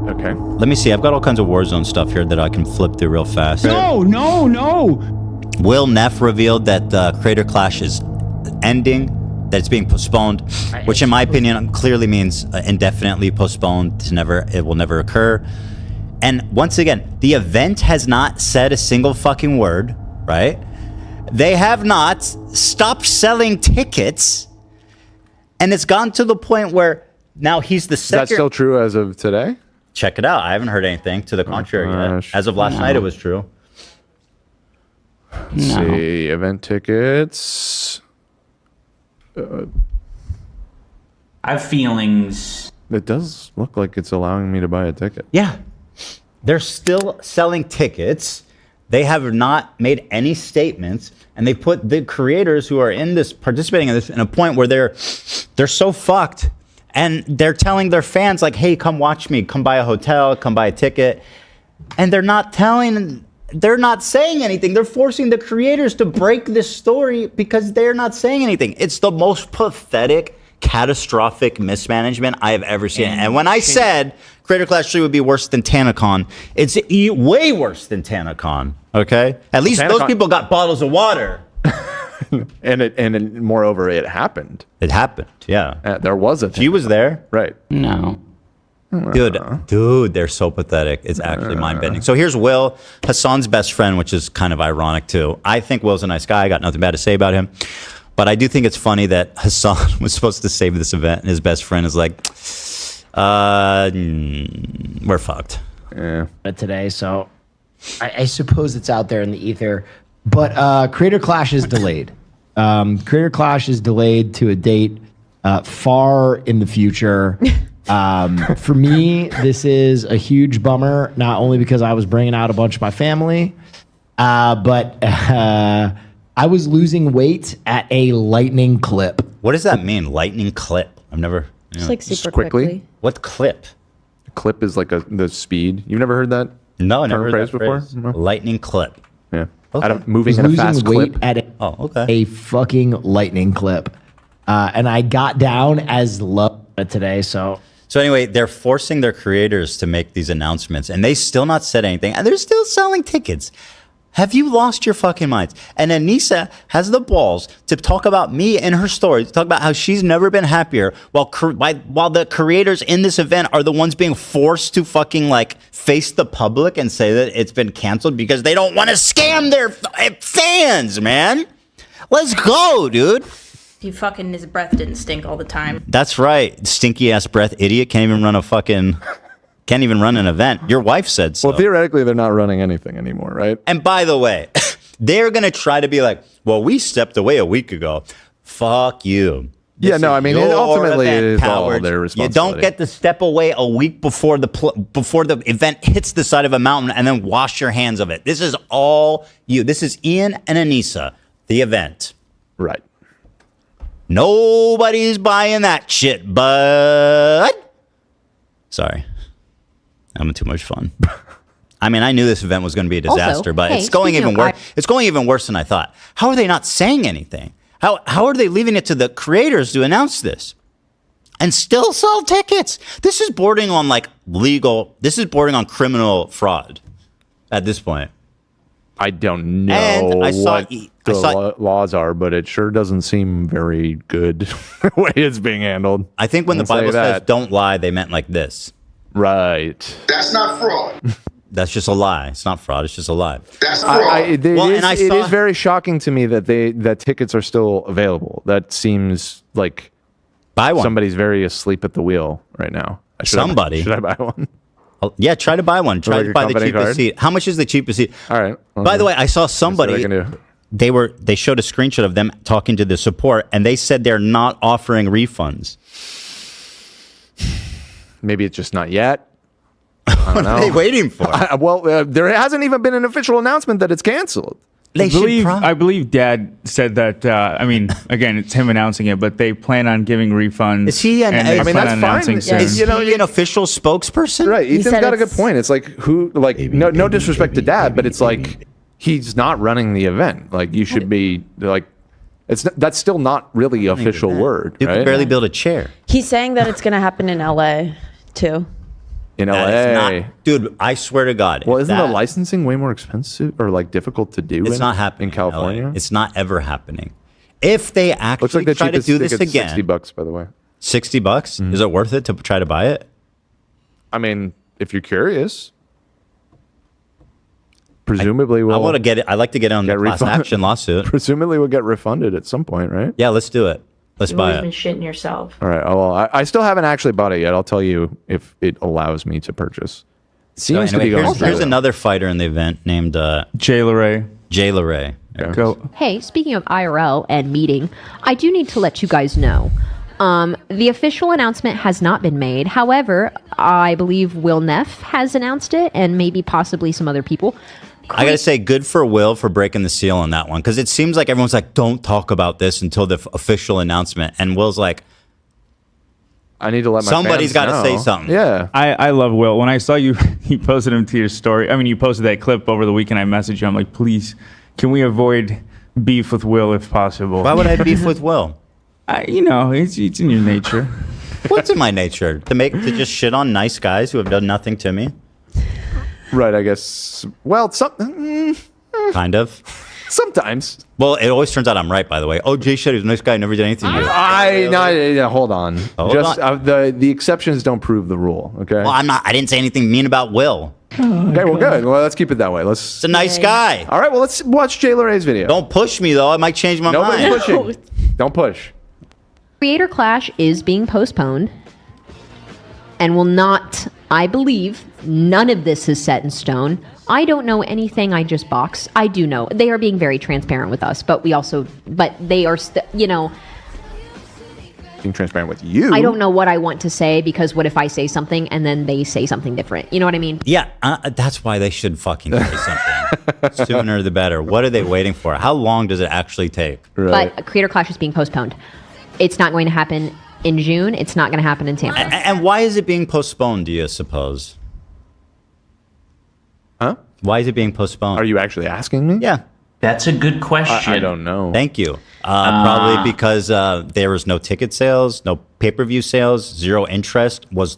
Okay. Let me see. I've got all kinds of Warzone stuff here that I can flip through real fast. No. Will Neff revealed that Creator Clash is ending, that it's being postponed, which in my opinion clearly means indefinitely postponed. It will never occur. And once again, the event has not said a single fucking word, right? They have not stopped selling tickets, and it's gone to the point where now he's the second. Is that still true as of today? Check it out. I haven't heard anything to the contrary yet. As of last night, it was true. Let's see, event tickets. I have feelings. It does look like it's allowing me to buy a ticket. Yeah. They're still selling tickets. They have not made any statements, and they put the creators who are in this, participating in this, in a point where they're so fucked, and they're telling their fans like, "Hey, come watch me, come buy a hotel, come buy a ticket," and they're not saying anything. They're forcing the creators to break this story because they're not saying anything. It's the most pathetic, catastrophic mismanagement I have ever seen. And when I said Creator Clash 3 would be worse than TanaCon, it's way worse than TanaCon. Okay, at least those people got bottles of water. and moreover, it happened. It happened. Yeah, there was a. She was there, right? No. Dude, they're so pathetic. It's actually mind-bending. So here's Will, Hassan's best friend, which is kind of ironic too. I think Will's a nice guy. I got nothing bad to say about him. But I do think it's funny that Hassan was supposed to save this event, and his best friend is like, we're fucked. Yeah. Today, so I suppose it's out there in the ether. But Creator Clash is delayed. Creator Clash is delayed to a date far in the future. For me, this is a huge bummer, not only because I was bringing out a bunch of my family, but I was losing weight at a lightning clip. What does that mean, lightning clip? I've never... Just like super quickly. quickly. What clip? A clip is like the speed. You've never heard that? No, I never heard that before. phrase. Lightning clip. Yeah. Okay. Moving at a fast clip. At a fucking lightning clip. And I got down as low today, so anyway, they're forcing their creators to make these announcements, and they still not said anything, and they're still selling tickets. Have you lost your fucking minds? And Anisa has the balls to talk about me in her story, to talk about how she's never been happier, while the creators in this event are the ones being forced to fucking like face the public and say that it's been canceled because they don't want to scam their fans, man. Let's go, dude. His breath didn't stink all the time. That's right. Stinky ass breath idiot. Can't even run an event. Your wife said so. Well, theoretically, they're not running anything anymore, right? And by the way, they're going to try to be like, well, we stepped away a week ago. Fuck you. Yeah, no, I mean, ultimately, it is all their responsibility. You don't get to step away a week before the event hits the side of a mountain and then wash your hands of it. This is all you. This is Ian and Anisa, the event. Right. Nobody's buying that shit, bud. Sorry. I'm having too much fun. I mean, I knew this event was going to be a disaster, but it's going even worse. It's going even worse than I thought. How are they not saying anything? How are they leaving it to the creators to announce this and still sell tickets? This is bordering on This is bordering on criminal fraud at this point. I don't know what the laws are, but it sure doesn't seem very good the way it's being handled. I think when the Bible says "don't lie," they meant like this. Right. That's not fraud. That's just a lie. It's not fraud. It's just a lie. That's fraud. It is very shocking to me that tickets are still available. That seems like buy one. Somebody's very asleep at the wheel right now. Should I buy one? Yeah, try to buy one. Try to buy the cheapest seat. How much is the cheapest seat? All right. By the way, I saw somebody. They showed a screenshot of them talking to the support, and they said they're not offering refunds. Maybe it's just not yet. What are they waiting for? There hasn't even been an official announcement that it's canceled. I believe Dad said that. I mean, again, it's him announcing it, but they plan on giving refunds. Is he that's fine. Is he an official spokesperson? Right. Ethan's got a good point. It's like no disrespect to Dad, but it's like he's not running the event. Like you should be like. That's still not really official word. You can barely build a chair. He's saying that it's going to happen in LA too. in That LA. is not, dude, I swear to God. Well, if isn't that- the licensing way more expensive or like difficult to do? It's not happening in California. LA. It's not ever happening. If they actually Looks like the try to cheapest do this ticket's again, $60, by the way. $60. Is it worth it to try to buy it? I mean, if you're curious, presumably I want to get it. I like to get on the Get class refund- action lawsuit. presumably we'll get refunded at some point, right? Yeah, let's do it. Let's You've buy always been it. shitting yourself. All right. Well, I still haven't actually bought it yet. I'll tell you if it allows me to purchase. So Seems to anyway, be going here's, through here's it. another fighter in the event named Jay LeRae. Jay LeRae. Go. Hey, speaking of IRL and meeting, I do need to let you guys know. The official announcement has not been made. However, I believe Will Neff has announced it, and maybe possibly some other people. I gotta say, good for Will for breaking the seal on that one, because it seems like everyone's like, "Don't talk about this until the official announcement," and Will's like, I need to let my Somebody's fans gotta know. say something. Yeah. I love Will. When I saw you posted him to your story. I mean, you posted that clip over the weekend. I messaged you. I'm like, please, can we avoid beef with Will if possible? "Why would I beef with Will? It's in your nature. What's in my nature to just shit on nice guys who have done nothing to me?" Right. I guess. Well, Kind of. sometimes. Well, it always turns out I'm right, by the way. Oh, Jay said he's a nice guy, never did anything to you. Hold on. Hold Just on. the exceptions don't prove the rule. Okay. Well, I didn't say anything mean about Will. Okay. Well, good. Well, let's keep it that way. Let's. He's a nice guy. All right. Well, let's watch Jay LeRae's video. Don't push me, though. I might change my Nobody's mind. pushing. Don't push. Creator Clash is being postponed and will not, I believe, none of this is set in stone. I don't know anything. I just box. I do know. They are being very transparent with us, but they are, Being transparent with you. I don't know what I want to say because what if I say something and then they say something different? You know what I mean? Yeah, that's why they should fucking say something. Sooner the better. What are they waiting for? How long does it actually take? Right. But Creator Clash is being postponed. It's not going to happen in June. It's not going to happen in Tampa. And why is it being postponed, do you suppose? Huh? Why is it being postponed? Are you actually asking me? Yeah. That's a good question. I don't know. Thank you. Probably because there was no ticket sales, no pay-per-view sales, zero interest, was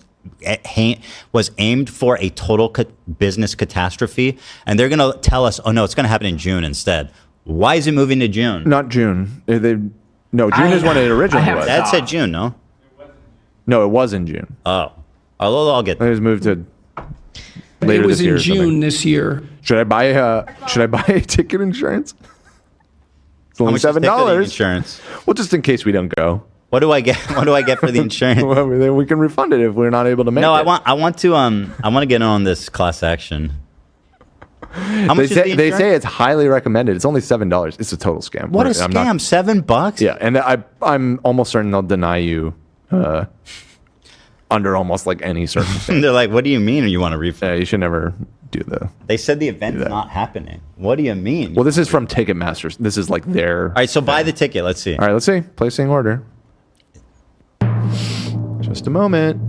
aimed for a total business catastrophe. And they're going to tell us, oh, no, it's going to happen in June instead. Why is it moving to June? Not June. No, June is when it originally was. That said June, no? No, it was in June. Oh. I'll get It was moved to later It was this year in or something. June this year. Should I buy ticket insurance? It's How only much is ticketing $7. insurance? Well, just in case we don't go. What do I get? What do I get for the insurance? Well, then we can refund it if we're not able to make No, it. I want to get in on this class action. How much They is the say insurance? it's highly recommended. It's only $7. It's a total scam. What a I'm scam! not- $7? Yeah, and I'm almost certain they'll deny you under almost like any circumstance. They're like, what do you mean you want to refund? Yeah, you should never do the. They said the event's that. not happening. What do you mean? Well, this is from Ticketmaster. This is like their. All right, so buy the ticket. Let's see. All right, let's see. Placing order. Just a moment.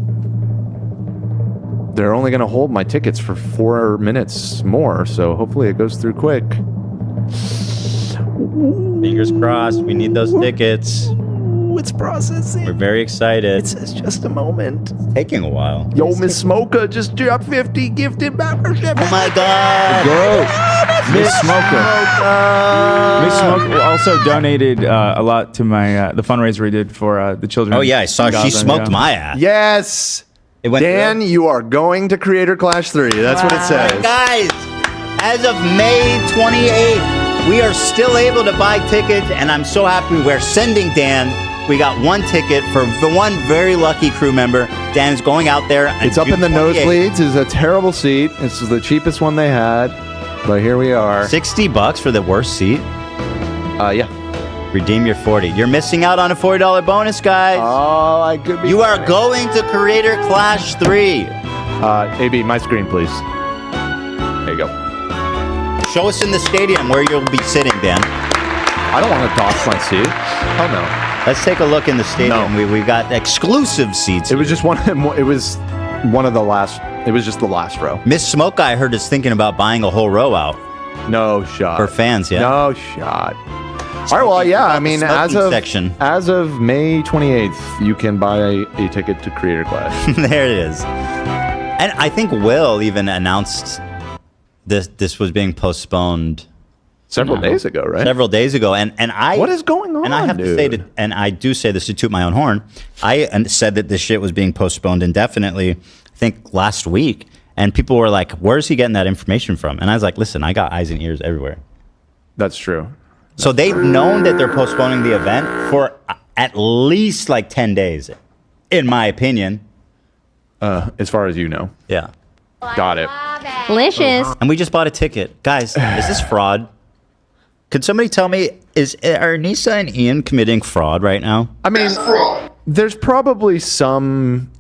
They're only going to hold my tickets for 4 minutes more, so hopefully it goes through quick. Fingers crossed. We need those tickets. It's processing. We're very excited. It says just a moment. It's taking a while. Yo, Miss Smoker just dropped 50 gifted membership. Oh my God! Go, Miss Smoker. Miss Smoker also donated a lot to my the fundraiser we did for the children. Oh yeah, I saw in she Gaza, smoked yeah. my ass. Yes. It went Dan, through. you are going to Creator Clash 3. That's what it says. Guys, as of May 28th, we are still able to buy tickets, and I'm so happy we're sending Dan. We got one ticket for the one very lucky crew member. Dan is going out there. on It's up June in the 28th. nosebleeds. It's a terrible seat. It's the cheapest one they had, but here we are. $60 for the worst seat. Yeah. Redeem your 40. You're missing out on a $40 bonus, guys. Oh, I could be. You are going to Creator Clash 3. AB, my screen, please. There you go. Show us in the stadium where you'll be sitting, Dan. I don't want to dox my seat. Oh no. Let's take a look in the stadium. No. We got exclusive seats. It was just one. It was one of the last. It was just the last row. Miss Smoke, I heard, is thinking about buying a whole row out No shot. for fans. Yeah. No shot. All right. Well, yeah. I mean, Smoking section. as of May 28th, you can buy a ticket to Creator Clash. There it is. And I think Will even announced this was being postponed Several days ago, right? several days ago, and I What is going on, And I have to say dude? that, and I do say this to toot my own horn. I said that this shit was being postponed indefinitely. I think last week, and people were like, "Where's he getting that information from?" And I was like, "Listen, I got eyes and ears everywhere." That's true. So they've known that they're postponing the event for at least like 10 days, in my opinion. As far as you know. Yeah. Got it. Delicious. And we just bought a ticket. Guys, is this fraud? Could somebody tell me, are Anisa and Ian committing fraud right now? I mean, there's probably some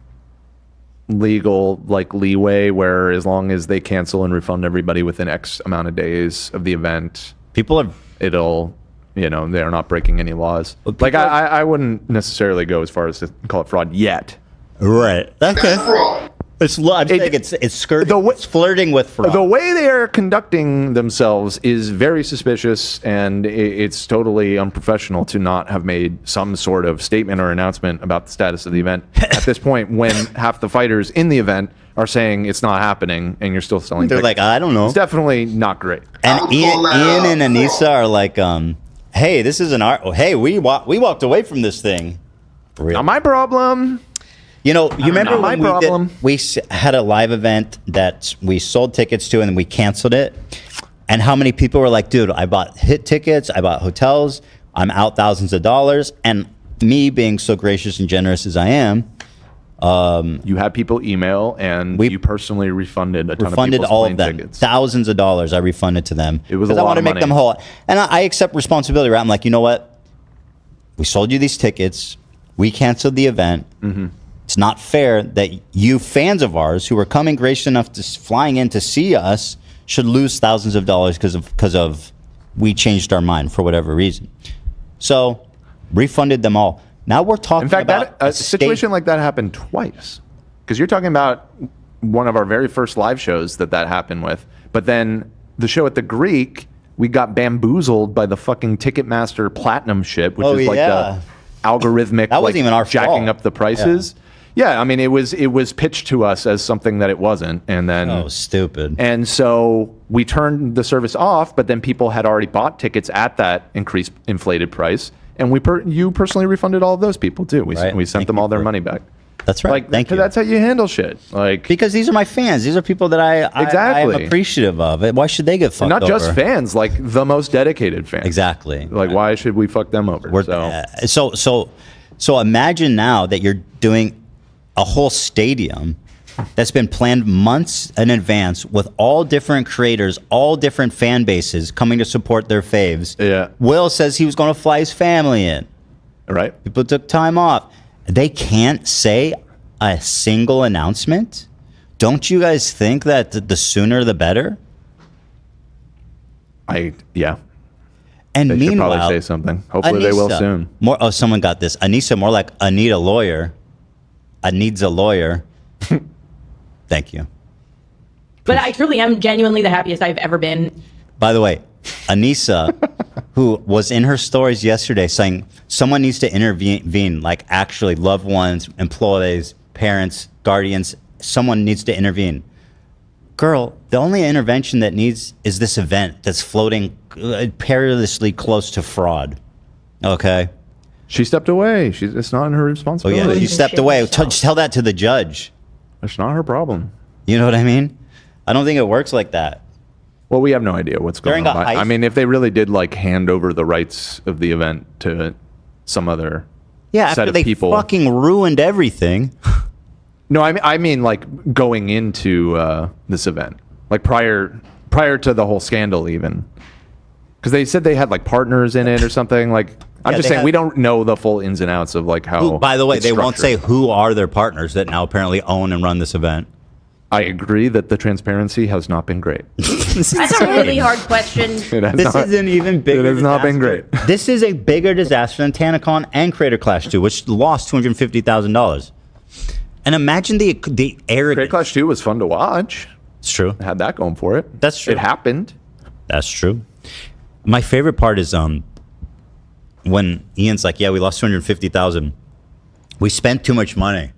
legal leeway where as long as they cancel and refund everybody within X amount of days of the event, People are... it'll, they're not breaking any laws. Well, Like people- I wouldn't necessarily go as far as to call it fraud yet. Right. Okay. It's, I'm saying it's skirting, the way- it's flirting with fraud. The way they are conducting themselves is very suspicious, and it's totally unprofessional to not have made some sort of statement or announcement about the status of the event at this point when half the fighters in the event are saying it's not happening and you're still selling They're tickets. like, I don't know. It's definitely not great. And Ian and Anisa are like, hey, this is an art. Oh, hey, we walked away from this thing. Real. Not my problem. You remember Not my when problem. we had a live event that we sold tickets to and then we canceled it? And how many people were like, dude, I bought hit tickets, I bought hotels, I'm out thousands of dollars. And me being so gracious and generous as I am, You had people email, and you personally refunded a ton of refunded people's all plane of them. tickets. Thousands of dollars I refunded to them. It was a because I lot want to of make money. them whole. And I accept responsibility, right? I'm like, you know what? We sold you these tickets. We canceled the event. Mm-hmm. It's not fair that you fans of ours who are coming gracious enough to flying in to see us should lose thousands of dollars because of we changed our mind for whatever reason. So refunded them all. Now we're talking In fact, about a situation like that happened twice. Because you're talking about one of our very first live shows that happened with. But then the show at the Greek, we got bamboozled by the fucking Ticketmaster Platinum shit, which is like the algorithmic, That wasn't even our jacking fault. up the prices. Yeah, I mean, it was pitched to us as something that it wasn't, and then stupid. And so we turned the service off, but then people had already bought tickets at that increased inflated price, and you personally refunded all of those people too. We sent Thank them you all their for- money back. That's right. Thank you. That's how you handle shit. Because these are my fans. These are people that I am appreciative of. Why should they get fucked and not over? just fans, like the most dedicated fans. Exactly. Like, why should we fuck them over? So imagine now that you're doing a whole stadium that's been planned months in advance with all different creators, all different fan bases coming to support their faves. Yeah. Will says he was going to fly his family in. Right. People took time off. They can't say a single announcement. Don't you guys think that the sooner the better? Yeah. And They should meanwhile, probably say something. Hopefully they will Anisa, soon. Someone got this. Anisa, more like I need a lawyer. I needs a lawyer. Thank you. But I truly am genuinely the happiest I've ever been. By the way, Anisa, who was in her stories yesterday saying someone needs to intervene, like actually loved ones, employees, parents, guardians, someone needs to intervene. Girl, the only intervention that needs is this event that's floating perilously close to fraud. Okay? She stepped away. It's not her Oh, responsibility. yeah, she stepped away. Tell that to the judge. It's not her problem. You know what I mean? I don't think it works like that. Well, we have no idea what's going During on. a heist- I mean, if they really did hand over the rights of the event to some other Yeah, set after of they people. fucking ruined everything. No, I mean going into this event, prior to the whole scandal, even because they said they had partners in it or something. I'm Yeah, just they saying had- we don't know the full ins and outs of how. Who, by the way, it's they won't say structured. who are their partners that now apparently own and run this event. I agree that the transparency has not been great. That's a really hard question. It has This not- is an even bigger It has not been great. This is a bigger disaster than TanaCon and Creator Clash 2, which lost $250,000. And imagine the arrogance. Great Clash 2 was fun to watch. It's true. It had that going for it. That's true. It happened. That's true. My favorite part is when Ian's like, "Yeah, we lost 250,000. We spent too much money.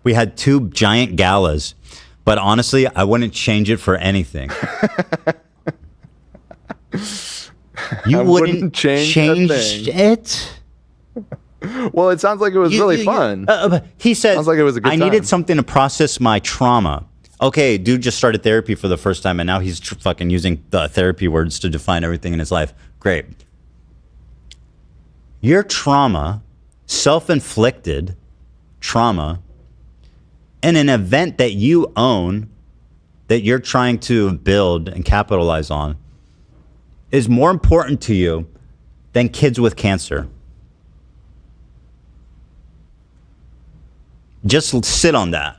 We had 2 giant galas, But honestly, I wouldn't change it for anything. You wouldn't change it? Well, it sounds like it was really fun. He said, Sounds like it was a good I needed time. something to process my trauma. Okay, dude just started therapy for the first time, and now he's fucking using the therapy words to define everything in his life. Great. Your trauma, self-inflicted trauma, in an event that you own, that you're trying to build and capitalize on, is more important to you than kids with cancer. Just sit on that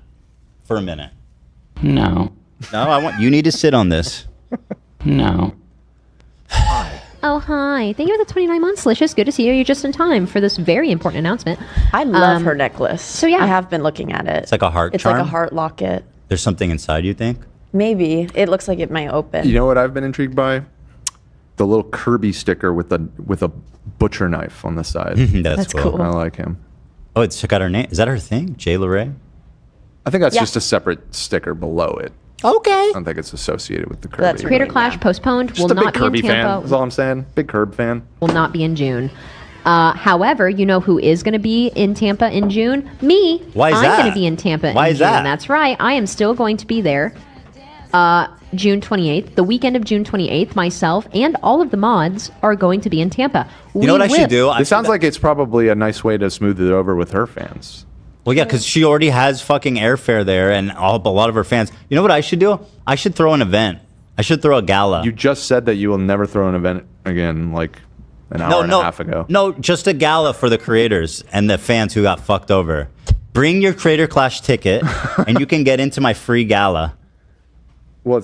for a minute. No. No, you need to sit on this. No. Oh, hi. Thank you for the 29 months, Licious. Good to see you. You're just in time for this very important announcement. I love her necklace. so yeah. I have been looking at it. It's like a heart It's charm? like a heart locket. There's something inside, you think? Maybe. It looks like it might open. You know what I've been intrigued by? The little Kirby sticker with a butcher knife on the side. That's cool. I like him. Oh, it's got her name. Is that her thing? Jay LeRae? I think that's Yeah. just a separate sticker below it. Okay. I don't think it's associated with the Kirby. That's Creator right. Clash Yeah. postponed. Just Will a big not be Kirby in fan. Tampa. That's all I'm saying. Big Kirby fan. Will not be in June. However, you know who is going to be in Tampa in June? Me. Why is I'm that? going to be in Tampa Why in is June. that? That's right. I am still going to be there. June 28th, the weekend of June 28th, myself and all of the mods are going to be in Tampa. You know what I should do? It sounds like it's probably a nice way to smooth it over with her fans. Well, yeah, because she already has fucking airfare there and a lot of her fans. You know what I should do? I should throw an event. I should throw a gala. You just said that you will never throw an event again, like an hour and a half ago. No, just a gala for the creators and the fans who got fucked over. Bring your Creator Clash ticket, and you can get into my free gala. Well,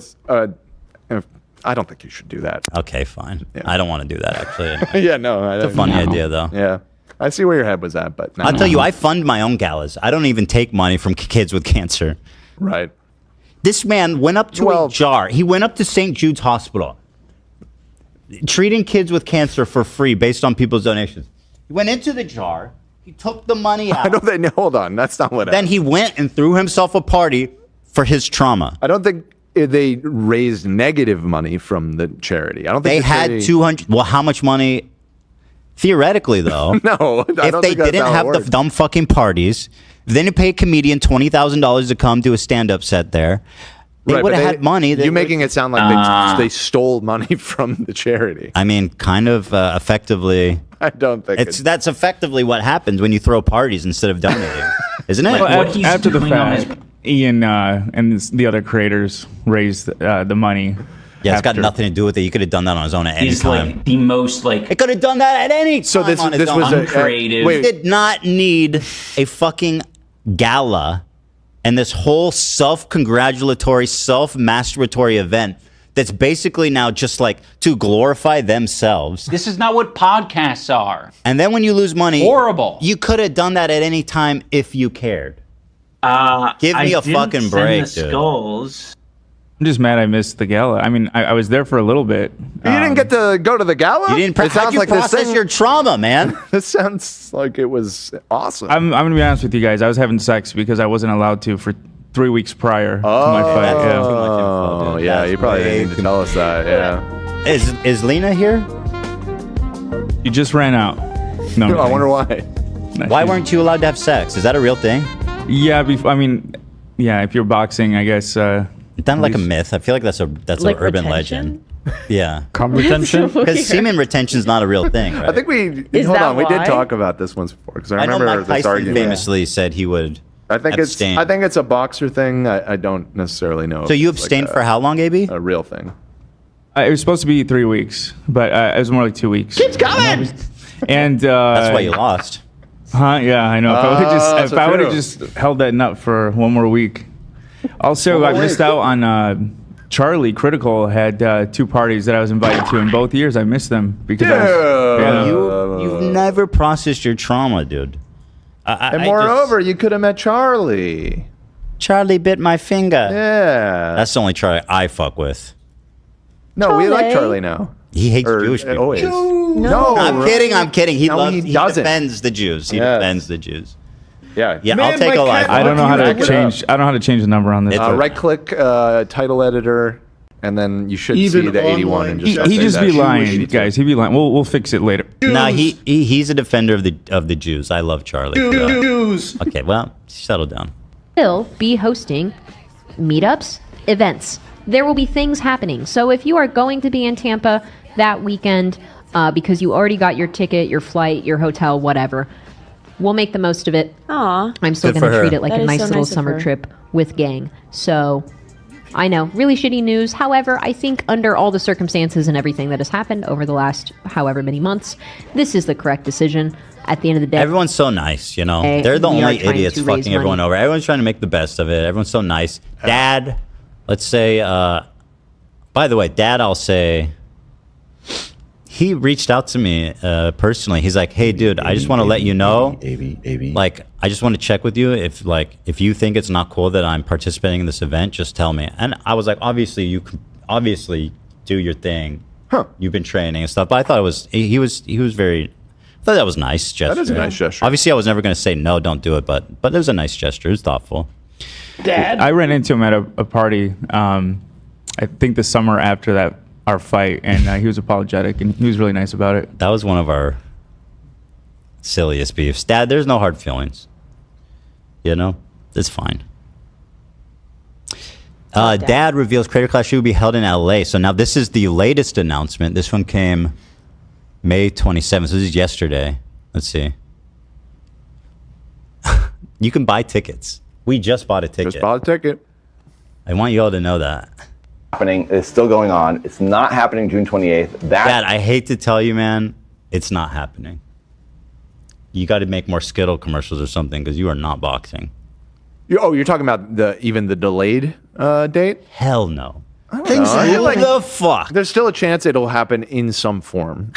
I don't think you should do that. Okay, fine. Yeah. I don't want to do that, actually. Anyway. Yeah, no. It's a funny idea, though. Yeah. I see where your head was at, but no. I'll tell you, I fund my own galas. I don't even take money from kids with cancer. Right. This man went up to a jar. He went up to St. Jude's Hospital, treating kids with cancer for free based on people's donations. He went into the jar. He took the money out. I don't think. Hold on, that's not what. Then he went and threw himself a party for his trauma. I don't think they raised negative money from the charity. I don't think They had 200. Well, how much money? Theoretically, though, No, I if don't they think that's didn't how it have the works. dumb fucking parties, then you pay a comedian $20,000 to come do a stand-up set there. They Right, would but have had money. You're making it sound like they stole money from the charity. I mean, kind of effectively. I don't think That's effectively what happens when you throw parties instead of donating, isn't it? Well, What he's after the doing on fact, Ian and the other creators raised the money. Yeah, it's got after. nothing to do with it. You could have done that on his own at any He's time. like the most like It could have done that at any time. So this on his this own. was a Uncreative. He wait. did not need a fucking gala and this whole self-congratulatory, self-masturbatory event that's basically now just like to glorify themselves. this is not what podcasts are. And then when you lose money, Horrible. You could have done that at any time if you cared. Give me a fucking break, the dude. skulls. I'm just mad I missed the gala. I mean, I was there for a little bit. You didn't get to go to the gala. You didn't It sounds like this process thing- your trauma, man. This sounds like it was awesome. I'm gonna be honest with you guys. I was having sex because I wasn't allowed to for 3 weeks prior to my fight. Yeah. Oh yeah, you probably didn't need to tell us that. Yeah. Is Lena here? You just ran out. No, I'm I wonder kidding. why. Why weren't you allowed to have sex? Is that a real thing? Yeah, I mean, yeah. If you're boxing, I guess. It's not like a myth. I feel like that's Like an urban retention? legend. Yeah. Cum retention. Because semen retention is not a real thing, right? I think we Is hold that on. We did why? talk about this once before because I I know remember Mike this Tyson argument. famously said he would I think abstain. it's a boxer thing. I don't necessarily know. So if you it's abstained like for how long, AB? a real thing. It was supposed to be 3 weeks, but it was more like 2 weeks. Keeps coming. And That's why you lost. Huh? Yeah, I know. If so I would have true. just held that nut for one more week. Also, One I more missed week. out on Charlie Critical had 2 parties that I was invited to, and both years I missed them because I was, yeah. You've never processed your trauma, dude. And moreover, you could have met Charlie. Charlie bit my finger. Yeah. That's the only Charlie I fuck with. No, we like Charlie. Charlie now. He hates Or Jewish people. always. No, I'm kidding. He No, loves. he He doesn't. defends the Jews. He Yes. defends the Jews. Yeah. Yeah, Man, I'll take my a live. cat- I don't know how to Back it up. change. I don't know how to change the number on this. It's Right click title editor, and then you should Even see the 81 online and He just he update just that. be lying, guys. He be lying. We'll fix it later. No, he's a defender of the Jews. I love Charlie. so- Jews. Okay, well, settle down. Will be hosting meetups, events. There will be things happening. So if you are going to be in Tampa that weekend because you already got your ticket, your flight, your hotel, whatever, we'll make the most of it. Aw. I'm still Good going for to treat her. it like That a is nice so little nice of summer her. trip with gang. So I know, really shitty news. However, I think under all the circumstances and everything that has happened over the last however many months, this is the correct decision. At the end of the day, Everyone's so nice, you know. Hey, They're the we are only trying idiots to raise fucking everyone money. over. Everyone's trying to make the best of it. Everyone's so nice. Dad, let's say, by the way, Dad, I'll say, he reached out to me personally. He's like, hey, dude, I just want to let you know, like, I just want to check with you if you think it's not cool that I'm participating in this event, just tell me. And I was like, obviously, you can obviously do your thing. Huh. You've been training and stuff. But I thought it was, he was very, I thought that was a nice gesture. That is a nice gesture. Obviously, I was never going to say no, don't do it, but it was a nice gesture. It was thoughtful. Dad. I ran into him at a party. I think the summer after our fight, and he was apologetic and he was really nice about it. That was one of our silliest beefs. Dad, there's no hard feelings. You know, it's fine. Dad reveals Creator Clash will be held in LA. So now this is the latest announcement. This one came May 27th. So this is yesterday. Let's see. You can buy tickets. We just bought a ticket. Just bought a ticket. I want you all to know that. Happening. It's still going on. It's not happening June 28th. Dad, I hate to tell you, man, it's not happening. You got to make more Skittle commercials or something because you are not boxing. You're talking about even the delayed date? Hell no. I feel like the fuck? there's still a chance it'll happen in some form.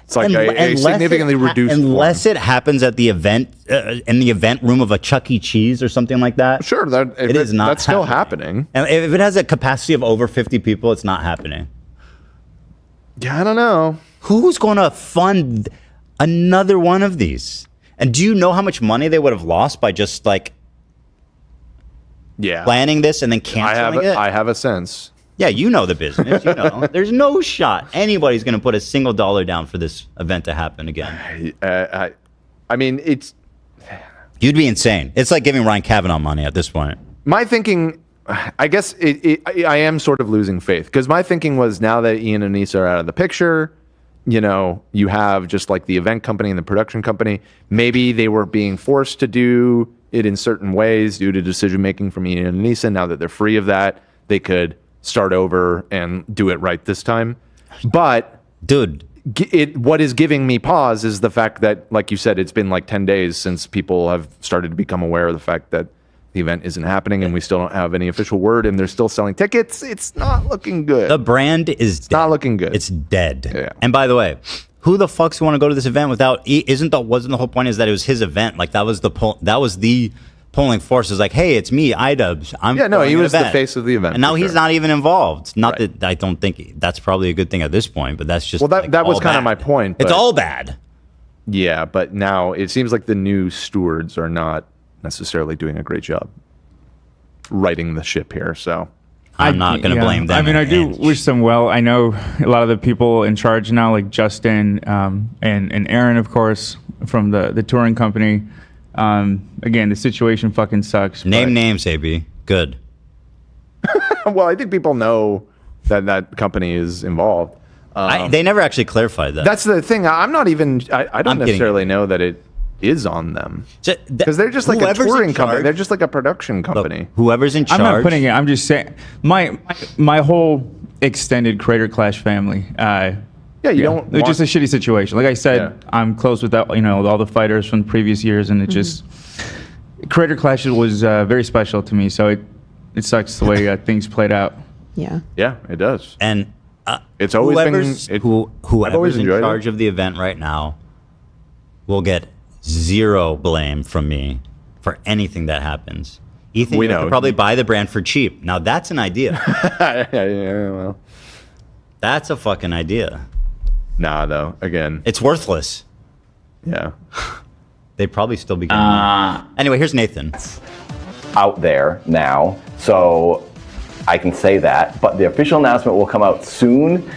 It's like a Unless significantly it reduced unless form. it happens at the event in the event room of a Chuck E. Cheese or something like that. Sure, It is not That's still happening. And if it has a capacity of over 50 people, it's not happening. Yeah, I don't know. Who's going to fund another one of these? And do you know how much money they would have lost by just like Yeah, planning this and then canceling it? I have a sense. Yeah, you know the business. You know, there's no shot anybody's going to put a single dollar down for this event to happen again. I mean, You'd be insane. It's like giving Ryan Kavanaugh money at this point. my thinking. I guess I am sort of losing faith because my thinking was now that Ian and Anisa are out of the picture, you know, you have just like the event company and the production company. Maybe they were being forced to do it in certain ways due to decision making from Ian and Anisa. Now that they're free of that, they could start over and do it right this time. But Dude, what is giving me pause is the fact that, like you said, it's been like 10 days since people have started to become aware of the fact that the event isn't happening and we still don't have any official word and they're still selling tickets. It's not looking good. the brand is dead. not looking good. It's dead. Yeah. And by the way, who the fuck's want to go to this event without? Wasn't the whole point is that it was his event? Like that was the polling force. Is like, hey, it's me, iDubbbz. I'm Yeah, no, throwing he an was the event. face of the event, and now for he's sure. not even involved. Not Right. that I don't think that's probably a good thing at this point, but that's just Well, like, that was all kind of bad. my point, It's but- all bad. Yeah, but now it seems like the new stewards are not necessarily doing a great job righting the ship here. So I'm not going to blame them. I mean, I do And- wish them well. I know a lot of the people in charge now, like Justin and Aaron, of course, from the touring company. Again, the situation fucking sucks. Name but- names, AB. Good. well, I think people know that company is involved. They never actually clarified that. That's the thing. I'm not even. I don't I'm kidding. necessarily know that it is on them Because because they're just like a touring company. They're just like a production company. Whoever's in charge. I'm not putting it. I'm just saying my whole extended Creator Clash family. Yeah, you don't. It's just a shitty situation. Like I said, Yeah. I'm close with that. You know, with all the fighters from previous years, and it just Creator Clash was very special to me. So it sucks the way things played out. Yeah. Yeah, it does. And It's always been. whoever's I've always whoever's in enjoyed it. charge of the event right now will get zero blame from me for anything that happens. Ethan, We you know. could probably buy the brand for cheap. Now that's an idea. yeah, well, That's a fucking idea. nah, though. Again, It's worthless. yeah. They'd probably still be getting Anyway, here's Nathan. Out there now, so I can say that. But the official announcement will come out soon,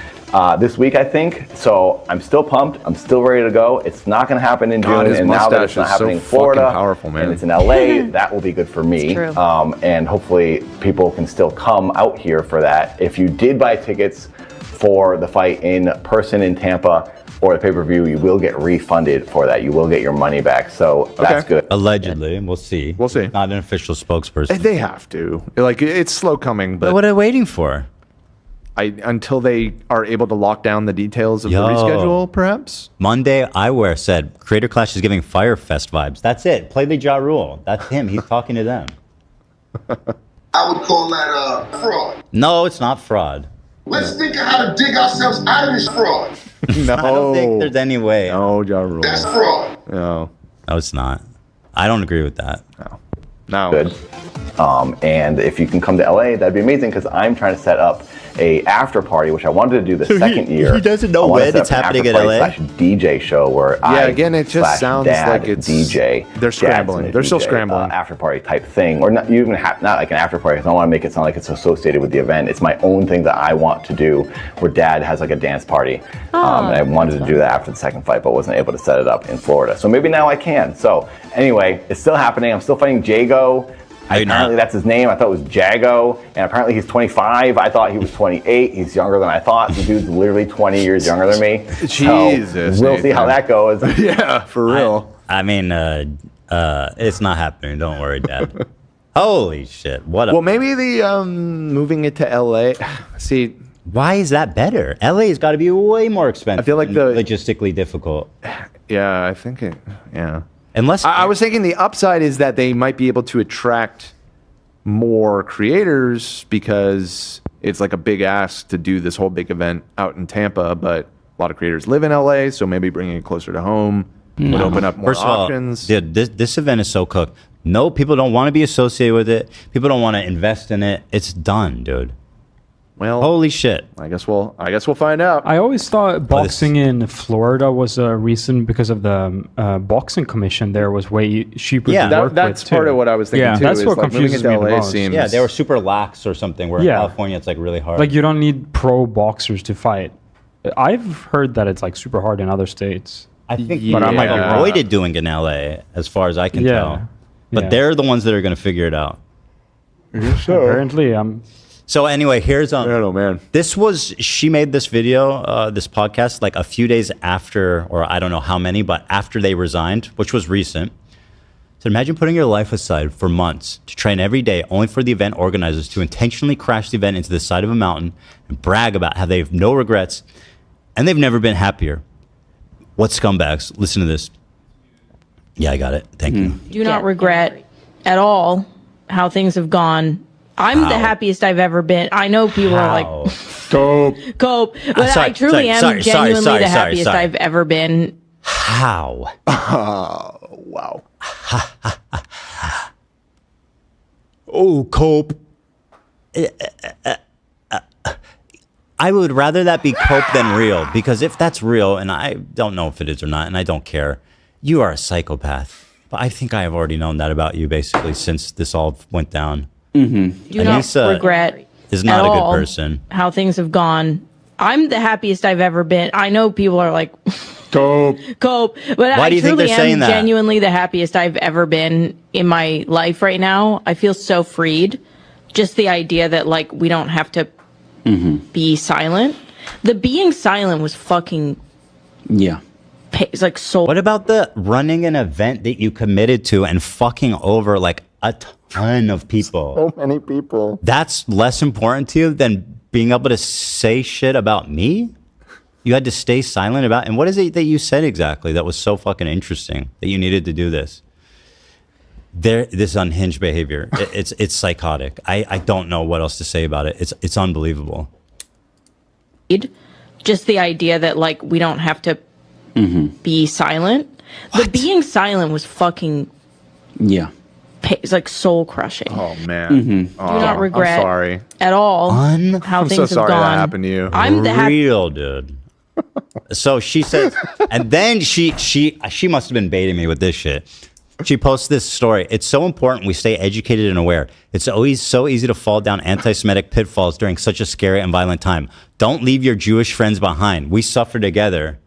this week, I think. So I'm still pumped. I'm still ready to go. It's not going to happen in June, his and now that it's not mustache is so happening in Florida, fucking powerful, man. and it's in LA, that will be good for me. It's true. And hopefully people can still come out here for that. If you did buy tickets for the fight in person in Tampa or the pay-per-view, you will get refunded for that. You will get your money back. So that's good. Allegedly, we'll see. We'll see. Not an official spokesperson. They have to. Like, it's slow coming, but What are they waiting for? until they are able to lock down the details of Yo. the reschedule, perhaps. Monday, Eyewear said Creator Clash is giving Firefest vibes. That's it. Play the Ja Rule. That's him. He's talking to them. I would call that fraud. No, it's not fraud. Let's think of how to dig ourselves out of this fraud. No, I don't think there's any way. No, Ja Rule. That's fraud. No, No, it's not. I don't agree with that. no. Good. And if you can come to LA, that'd be amazing because I'm trying to set up a after party, which I wanted to do the second year. He doesn't know I wanna when set it's up an happening after in party LA? / DJ show where I Again, it just sounds dad like it's DJ. They're scrambling. Dad's They're still DJ, scrambling. after party type thing, or not even not like an after party. Because I don't want to make it sound like it's associated with the event. It's my own thing that I want to do, where Dad has like a dance party, and I wanted to do that after the second fight, but wasn't able to set it up in Florida. So maybe now I can. So anyway, it's still happening. I'm still fighting Jago. Apparently that's his name. I thought it was Jago, and apparently he's 25. I thought he was 28. He's younger than I thought. The dude's literally 20 years younger than me. Jesus, So we'll see how that goes. Yeah, for real. I mean, it's not happening. Don't worry, Dad. Holy shit. What a. Well, maybe the moving it to LA. See, why is that better? LA's got to be way more expensive. I feel like and the- logistically difficult. yeah, I think it. Yeah. Unless I was thinking the upside is that they might be able to attract more creators because it's like a big ask to do this whole big event out in Tampa, but a lot of creators live in LA, so maybe bringing it closer to home would open up more First options. of all, dude, this event is so cooked. No, people don't want to be associated with it. People don't want to invest in it. It's done, dude. Well, Holy shit. I guess we'll find out. I always thought boxing in Florida was a reason because of the boxing commission there was way cheaper Yeah, to work that's with, part too. of what I was thinking Yeah, too. that's is what like moving confuses it me to the LA most. seems. Yeah, they were super lax or something, where in Yeah. California it's like really hard. Like you don't need pro boxers to fight. I've heard that it's like super hard in other states. I think But I might be wrong. avoided doing it in LA, as far as I can Yeah. tell. But Yeah. they're the ones that are going to figure it out. Apparently, So anyway, here's Oh man. she made this video, this podcast, like a few days after, or I don't know how many, but after they resigned, which was recent. So imagine putting your life aside for months to train every day, only for the event organizers to intentionally crash the event into the side of a mountain and brag about how they have no regrets and they've never been happier. What scumbags? Listen to this. Yeah, I got it. Thank you. Do not regret at all how things have gone. I'm the happiest I've ever been. I know people are like, cope, but I truly am genuinely the happiest I've ever been. How? Wow. Oh, cope. I would rather that be cope than real, because if that's real, and I don't know if it is or not, and I don't care, you are a psychopath. But I think I have already known that about you, basically, since this all went down. Do not Anisa regret is not at a good all person. how things have gone. I'm the happiest I've ever been. I know people are like, cope, but Why do you think truly they're saying am that? genuinely the happiest I've ever been in my life right now. I feel so freed. Just the idea that like we don't have to be silent. The being silent was fucking it's like so. What about the running an event that you committed to and fucking over like a ton of people? So many people. That's less important to you than being able to say shit about me? You had to stay silent about, and what is it that you said exactly that was so fucking interesting that you needed to do this? This unhinged behavior. It's psychotic. I don't know what else to say about it. It's unbelievable. Just the idea that like we don't have to be silent. The being silent was fucking it's like soul crushing. Oh man. Do not regret I'm sorry. at all how I'm things so have sorry gone. that happened to you. I'm the Real, dude. So she says, and then she must have been baiting me with this shit. She posts this story. It's so important we stay educated and aware. It's always so easy to fall down anti-Semitic pitfalls during such a scary and violent time. Don't leave your Jewish friends behind. We suffer together.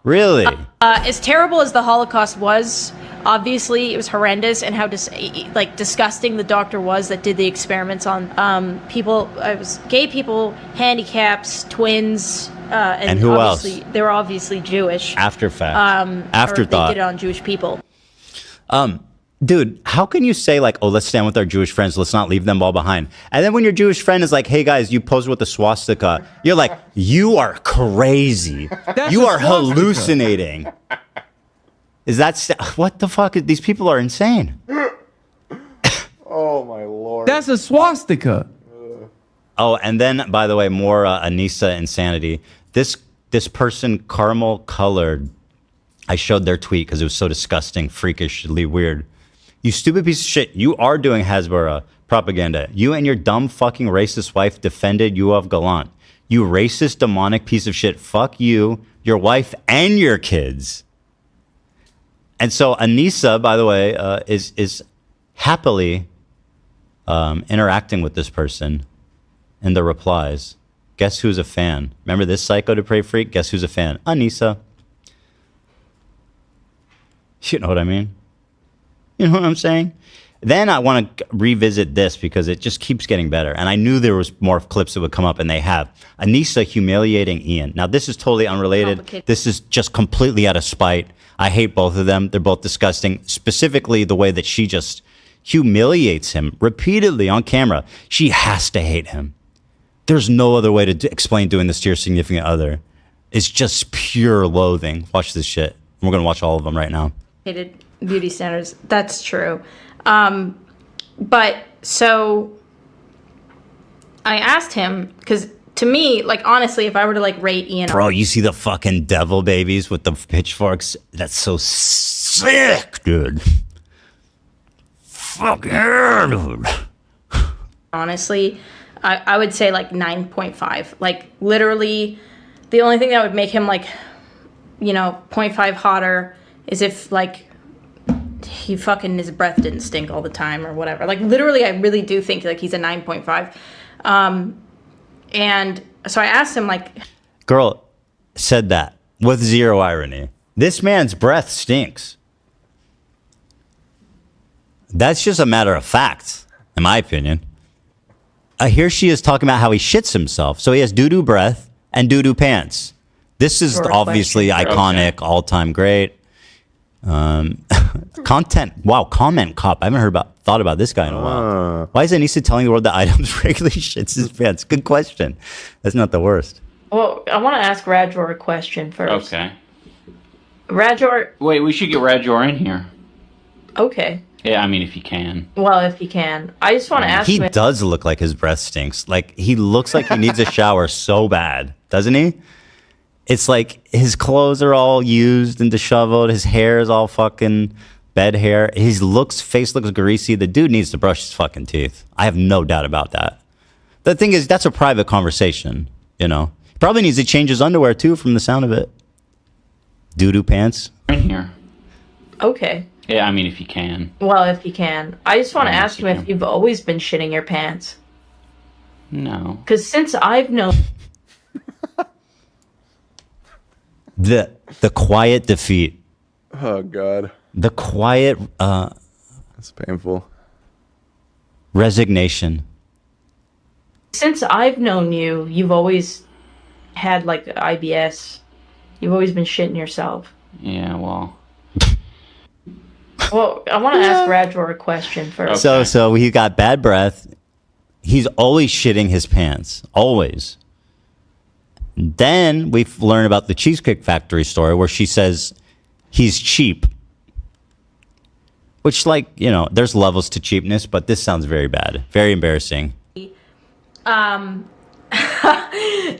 Really? As terrible as the Holocaust was, obviously it was horrendous, and how disgusting the doctor was that did the experiments on people. It was gay people, handicaps, twins, and who obviously else? they were obviously Jewish. After fact. Or Afterthought. they did it on Jewish people. Dude, how can you say like, oh, let's stand with our Jewish friends, let's not leave them all behind? And then when your Jewish friend is like, hey guys, you posed with the swastika, you're like, you are crazy. You are hallucinating. Is that what the fuck? These people are insane. Oh my lord. That's a swastika. Oh, and then by the way, more Anisa insanity. This person, caramel colored. I showed their tweet because it was so disgusting, freakishly weird. You stupid piece of shit. You are doing Hasbara propaganda. You and your dumb fucking racist wife defended Yoav Galant. You racist, demonic piece of shit. Fuck you, your wife, and your kids. And so Anisa, by the way, is happily interacting with this person in the replies. Guess who's a fan? Remember this Psycho Dupre freak? Guess who's a fan? Anisa. You know what I mean? You know what I'm saying? Then I want to revisit this because it just keeps getting better. And I knew there was more clips that would come up, and they have. Anisa humiliating Ian. Now, this is totally unrelated. This is just completely out of spite. I hate both of them. They're both disgusting. Specifically, the way that she just humiliates him repeatedly on camera. She has to hate him. There's no other way to explain doing this to your significant other. It's just pure loathing. Watch this shit. We're going to watch all of them right now. Beauty standards. That's true. But so I asked him, because to me, like, honestly, if I were to like rate Ian. Bro, you see the fucking devil babies with the pitchforks? That's so sick, dude. Fuck yeah, dude. Honestly, I would say like 9.5. Like, literally, the only thing that would make him like, 0.5 hotter is if like he fucking, his breath didn't stink all the time or whatever. Like, literally, I really do think like he's a 9.5. And so I asked him, like, Girl said that with zero irony. This man's breath stinks. That's just a matter of fact, in my opinion. Here she is talking about how he shits himself. So he has doo-doo breath and doo-doo pants. This is obviously iconic, all-time great. Content. Wow, comment cop. I haven't thought about this guy in a while. Why is Anisa telling the world that iDubbbz regularly shits his pants? Good question. That's not the worst. well, I want to ask Rajor a question first. Okay. Rajor. Wait, we should get Rajor in here. Okay. Yeah, I mean, if you can. Well, if you can. I just want to ask He him. does look like his breath stinks. Like, he looks like he needs a shower so bad, doesn't he? It's like his clothes are all used and disheveled. His hair is all fucking bed hair. His face looks greasy. The dude needs to brush his fucking teeth. I have no doubt about that. The thing is, that's a private conversation, He probably needs to change his underwear, too, from the sound of it. Doo-doo pants. In here. Okay. Yeah, I mean, if you can. Well, if you can. I just want to ask him if you've always been shitting your pants. No. Because since I've known... The quiet defeat. Oh, God. The quiet... That's painful. Resignation. Since I've known you, you've always had, like, IBS. You've always been shitting yourself. Yeah, well... Well, I want to ask Rajor a question first. So he got bad breath. He's always shitting his pants. Always. Then we learn about the Cheesecake Factory story where she says he's cheap. Which, there's levels to cheapness, but this sounds very bad. Very embarrassing. There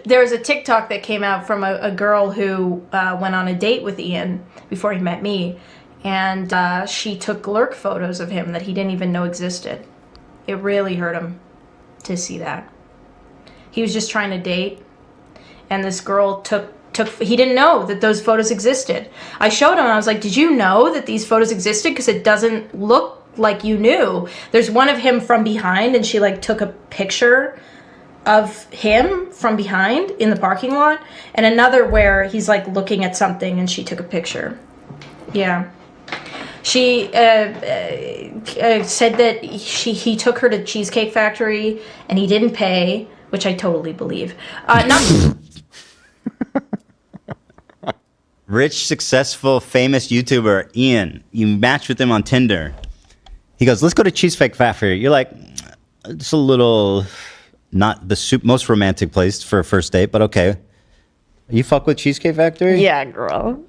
was a TikTok that came out from a girl who went on a date with Ian before he met me. And she took lurk photos of him that he didn't even know existed. It really hurt him to see that. He was just trying to date. And this girl took he didn't know that those photos existed. I showed him, I was like, did you know that these photos existed? Because it doesn't look like you knew. There's one of him from behind, and she like took a picture of him from behind in the parking lot, and another where he's like looking at something and she took a picture. Yeah. She said that he took her to Cheesecake Factory and he didn't pay, which I totally believe. Rich, successful, famous YouTuber Ian. You match with him on Tinder. He goes, let's go to Cheesecake Factory. You're like, it's a little not the most romantic place for a first date, but okay. You fuck with Cheesecake Factory? Yeah, girl.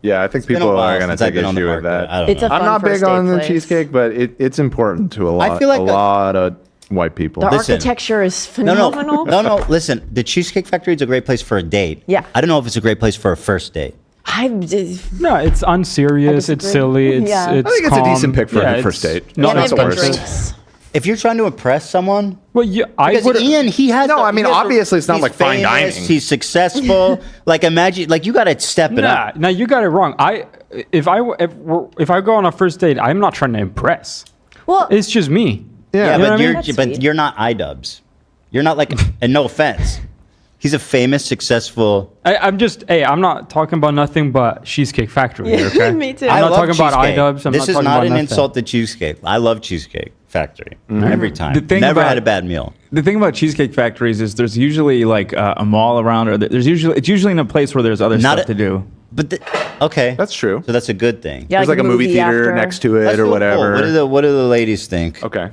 Yeah, I think been a people while are going to since I've take been on the issue with market. that. I don't It's know. a fun I'm not first big on date the place. cheesecake, but it's important to a lot, feel like a lot of white people. The Listen. architecture is No, phenomenal. no. Listen, the Cheesecake Factory is a great place for a date. Yeah. I don't know if it's a great place for a first date. No, it's unserious. I It's disagree. silly. It's Yeah. it's I think it's a calm. decent pick for Yeah, a first it's date. Not And It's I've not been the worst. drinks. If you're trying to impress someone, Well, yeah, I because would. Ian, he has. No, I mean, he has obviously it's not he's like fine famous, dining. He's successful. Like imagine, like you got to step it Nah, up. no, you got it wrong. If I go on a first date, I'm not trying to impress. Well, It's just me. Yeah, You know what I but mean? you're That's but sweet. you're not iDubbbz. You're not like, and no offense, he's a famous, successful. I'm not talking about nothing but Cheesecake Factory. Yeah, Okay? me too. I'm I not love talking about cheesecake. iDubbbz. I'm This not is talking not about an nothing. insult to Cheesecake. I love Cheesecake Factory every time. The thing Never about- had a bad meal. The thing about cheesecake factories is there's usually like a mall around, or it's usually in a place where there's other Not stuff a- to do. But okay, That's true. so that's a good thing. yeah, There's like a movie theater after. next to it Let's or do a poll. whatever. What do the ladies think? Okay.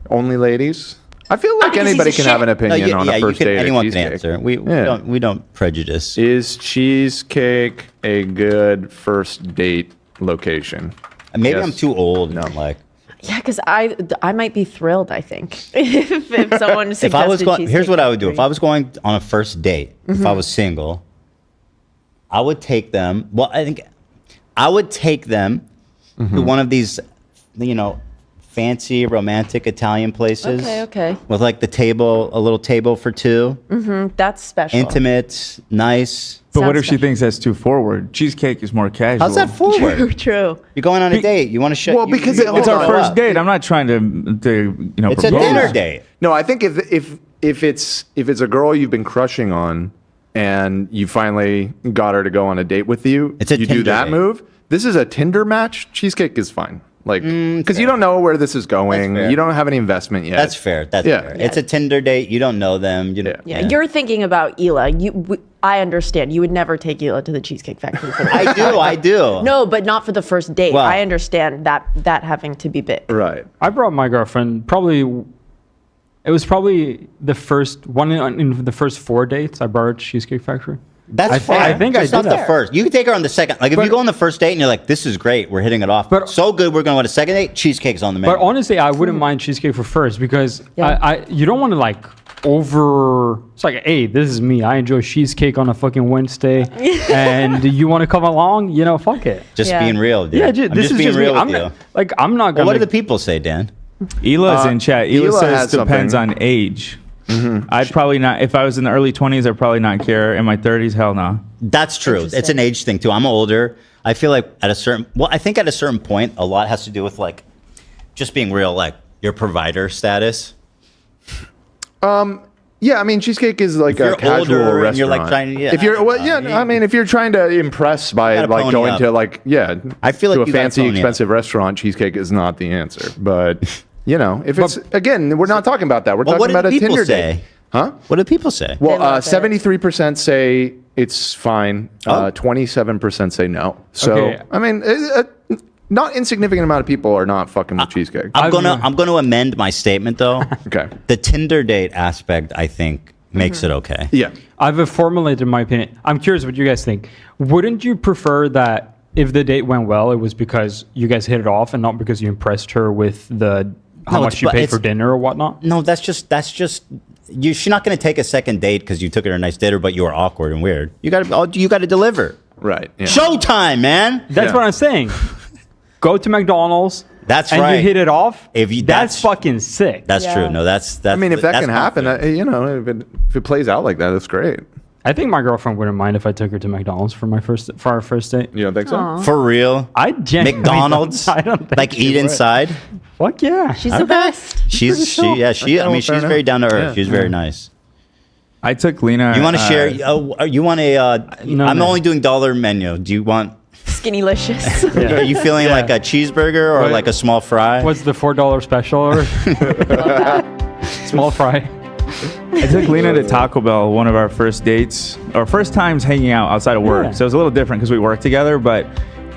Only ladies? I feel like Because he's anybody a can have an shit. opinion No, on a first date at anyone can cheesecake. answer. We Yeah. don't prejudice. Is cheesecake a good first date location? Maybe Yes. I'm too old. No. Like Yeah, because I might be thrilled. I think if someone suggested if I was going, here's Cheesecake what I would do. If Factory. I was going on a first date, if I was single, I would take them. Well, I think I would take them to one of these, fancy romantic Italian places. Okay. With like a little table for two, That's special. intimate, nice. But what Sounds if she special. thinks that's too forward? Cheesecake is more casual. How's that forward? True. You're going on a date. You want to show. Well, because you it- wanna It's our show first up. date. I'm not trying to It's a propose. dinner date. No, I think if it's a girl you've been crushing on and you finally got her to go on a date with you, It's a you do Tinder that date. move. This is a Tinder match. Cheesecake is fine. Like, because you don't know where this is going. That's fair. You don't have any investment yet. That's fair. That's Yeah. fair. It's a Tinder date. You don't know them. You don't, Yeah, you're thinking about Hila. I understand. You would never take Hila to the Cheesecake Factory for that. I do. No, but not for the first date. Well- I understand that having to be big. right. I brought my girlfriend. It was probably the first one in the first 4 dates. I brought her to Cheesecake Factory. That's I fine. think I Just did not the that. first. You can take her on the second. Like if But- you go on the first date and you're like, "This is great, we're hitting it off," But- so good, we're going to go on a second date. Cheesecake's on the menu. But honestly, I wouldn't mind cheesecake for first because Yeah. you don't want to like it's like, hey, this is me. I enjoy cheesecake on a fucking Wednesday, and you want to come along? Fuck it. just Yeah. being real, dude. Yeah, I'm this is being just real me. with you. I'm not Well, gonna. what do the people say, Dan? Ela's in chat. Ela Ela says had depends something. on age. I'd probably not. If I was in the early 20s, I'd probably not care. In my 30s, hell no. That's true. It's an age thing too. I'm older. I feel like I think at a certain point, a lot has to do with like just being real, like your provider status. Yeah, I mean, cheesecake is like If a you're casual older restaurant. and you're, like, trying to- yeah, if you're, I well, don't yeah, know. I mean, if you're trying to impress by gotta like pony going up. to like, yeah, I feel like to a you gotta fancy, pony up. expensive restaurant, cheesecake is not the answer. But if it's again, we're not talking about that. We're Well, what talking do about a people Tinder say? date, huh? What do people say? Well, love it. 73% say it's fine. Oh. 27% say no. So Okay. I mean, not insignificant amount of people are not fucking with cheesecake. I'm gonna amend my statement though. Okay. The Tinder date aspect, I think, makes it okay. Yeah. I've formulated my opinion. I'm curious what you guys think. Wouldn't you prefer that if the date went well, it was because you guys hit it off and not because you impressed her with how No, much you but paid it's- for dinner or whatnot? No, that's just she's not going to take a second date because you took her to a nice dinner, but you were awkward and weird. You got to deliver. Right. Yeah. Showtime, man. That's Yeah. what I'm saying. Go to McDonald's. That's and right. you hit it off. That's- That's fucking sick. That's Yeah. true. No, that's. I mean, if that that's can happen, confident. if it plays out like that, that's great. I think my girlfriend wouldn't mind if I took her to McDonald's for our first date. You don't think so? For real? I genuinely McDonald's? I don't think Like she eat would. inside? Fuck yeah. She's the best. She's chill. I mean, fair she's enough. very down to earth. Yeah. She's very nice. I took Lena. You want to share? You want a? No, I'm no. only doing dollar menu. Do you want? Skinnylicious. Are you feeling like a cheeseburger or What- like a small fry? What's the $4 special or small fry? I took Lena to Taco Bell, one of our first dates, or first times hanging out outside of work. Yeah. So it was a little different because we worked together, but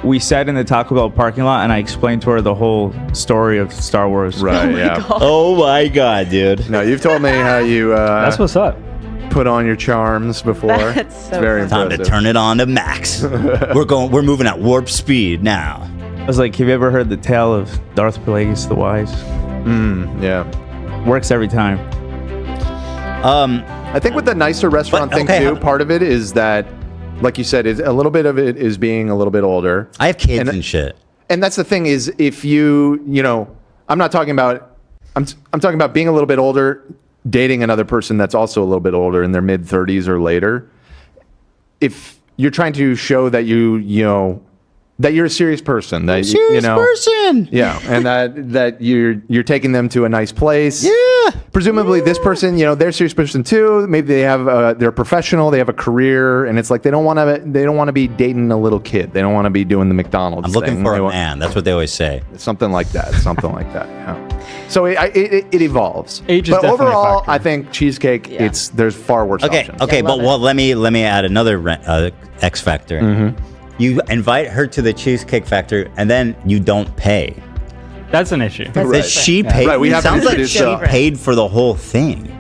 we sat in the Taco Bell parking lot and I explained to her the whole story of Star Wars. Right. Yeah. Oh my god, dude! No, you've told me how you That's what's up. put on your charms before. That's so it's very Time to impressive. turn it on to max. We're moving at warp speed now. I was like, have you ever heard the tale of Darth Plagueis the Wise? Yeah. Works every time. I think with the nicer restaurant But, thing okay, too, how- part of it is that, like you said, is a little bit of it is being a little bit older. I have kids And- and shit. And that's the thing is, if you know, I'm not talking about, I'm talking about being a little bit older, dating another person that's also a little bit older in their mid 30s or later. If you're trying to show that you know, that you're a serious person, that you know, person. yeah, and that you're taking them to a nice place. Yeah. Presumably, this person, you know, they're a serious person too. Maybe they have they're professional, they have a career, and it's like they don't want to be dating a little kid. They don't want to be doing the McDonald's. I'm looking thing. for They a want- man. That's what they always say. something like that. Something like that. Yeah. So it evolves. Age is but definitely a overall, factor. I think cheesecake. Yeah. There's far worse Okay, options. okay, love but it. well, let me add another X factor. You invite her to the Cheesecake Factory, and then you don't pay. That's an issue. That's Does she pay? Right, we It haven't sounds like introduced she her. paid for the whole thing.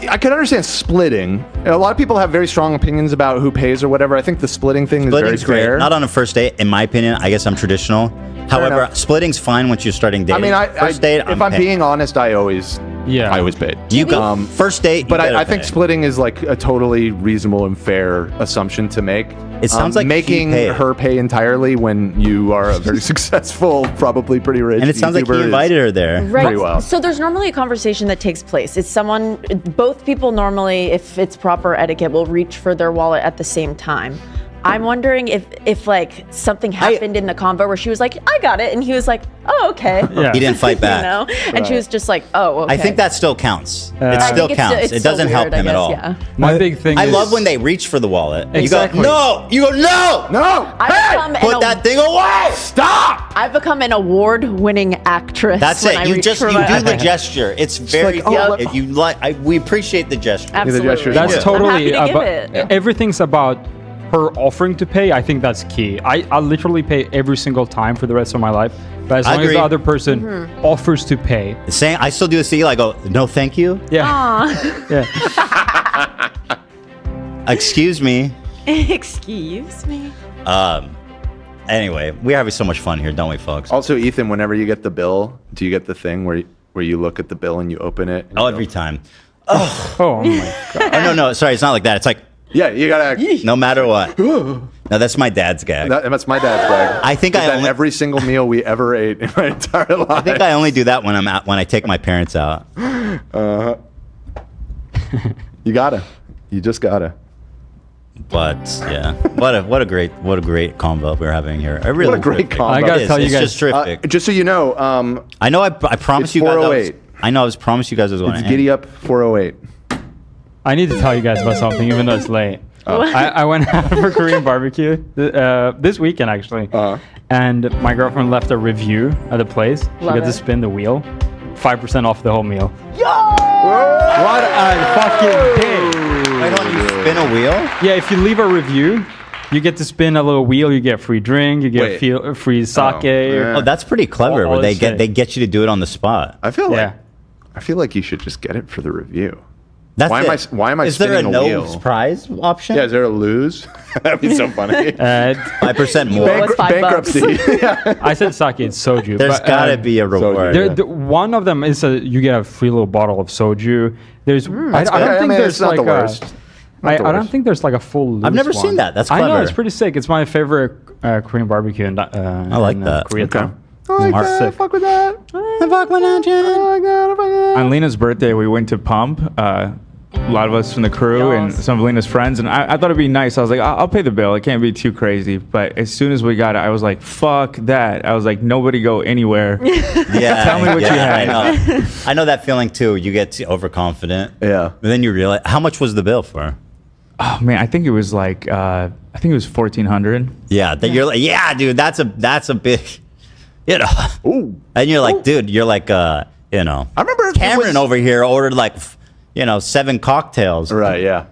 I can understand splitting. A lot of people have very strong opinions about who pays or whatever. I think the splitting thing Splitting's is very fair. great. Not on a first date, in my opinion. I guess I'm traditional. However, enough. splitting's fine once you're starting dating. I mean, first date, if I'm paying. being honest, I always paid. You go first date, But you better I think pay. splitting is like a totally reasonable and fair assumption to make. It sounds like she making paid. her pay entirely when you are a very successful, probably pretty rich. And it sounds like YouTuber he is- invited her there. Right. Pretty well. So there's normally a conversation that takes place. It's someone, both people normally, if it's proper etiquette, will reach for their wallet at the same time. I'm wondering if like something happened in the convo where she was like, I got it. And he was like, oh, okay. Yeah. He didn't fight back. You know? And she was just like, oh, okay. I think that still counts. It I still think counts. it's It so doesn't help weird, I him at guess, all. Yeah. My big thing I is love when they reach for the wallet. Exactly. You go, no! You go, no! No! I've become Put that thing away! Stop! I've become an award-winning actress. That's when it. I You reach just for you my- do the gesture. It's very like, oh, if you like. We appreciate the gesture. Absolutely. gesture is That's Yeah. totally I'm happy to about give it. everything's about her offering to pay. I think that's key. I literally pay every single time for the rest of my life. But as I long as agree. the other person Mm-hmm. offers to pay, Saying I still do a seal. I go, no, thank you. yeah, yeah. Excuse me. Excuse me. Anyway, we're having so much fun here, don't we, folks? Also, Ethan, whenever you get the bill, do you get the thing where you look at the bill and you open it? and Oh, you every go, time. Oh my god. Oh no, sorry, it's not like that. It's like Yeah, you gotta. no matter what. No, that's my dad's gag. That's my dad's bag. I think Did I that only- every single meal we ever ate in my entire life. I think I only do that when I take my parents out. You gotta. You just gotta. But yeah, what a great convo we're having here. I really What a great terrific. convo. I gotta It is. tell you It's guys, just terrific. Just so you know, I know. I promised it's you guys. 4:08. I know. I was promised you guys I was going it's to Giddy Up 408. I need to tell you guys about something, even though it's late. I went out for Korean barbecue this weekend actually, and my girlfriend left a review at the place. She Love got to it. spin the wheel, 5% off the whole meal. What What a fucking day! Wait, don't you spin a wheel? Yeah, if you leave a review, you get to spin a little wheel. You get free drink. You get Wait. free sake. yeah. Oh, that's pretty clever. All Where they this shit. get you to do it on the spot. I feel Yeah. like you should just get it for the review. That's Why am I Is there a spinning a no wheel? prize option? Yeah, is there a lose? That'd be so funny. 5% more. Well, it's $5. Bankruptcy. Yeah. I said sake. It's soju. There's but, gotta be a reward. One of them is you get a free little bottle of soju. There's I good. don't I think mean, there's it's not like the a. worst. I the don't worst. think there's like a full. I've loose never seen one. that. That's I know clever. it's pretty sick. It's my favorite Korean barbecue. I like that. Koreatown. I like Smart. that. Sick. Fuck with that. Fuck with that, Jen. I got it. On Lena's birthday, we went to Pump. a lot of us from the crew and some of Lena's friends, and I thought it'd be nice. I was like, I'll pay the bill. It can't be too crazy. But as soon as we got it, I was like, fuck that. I was like, nobody go anywhere. Yeah, Tell me what you had. I know that feeling too. You get overconfident. Yeah. But then you realize, how much was the bill for? Oh man, I think it was like $1,400. Yeah, that you're like, yeah, dude, that's a big, you know. Ooh. And you're like, dude, you're like, you know. I remember Cameron over here ordered like, 7 cocktails. Right, yeah.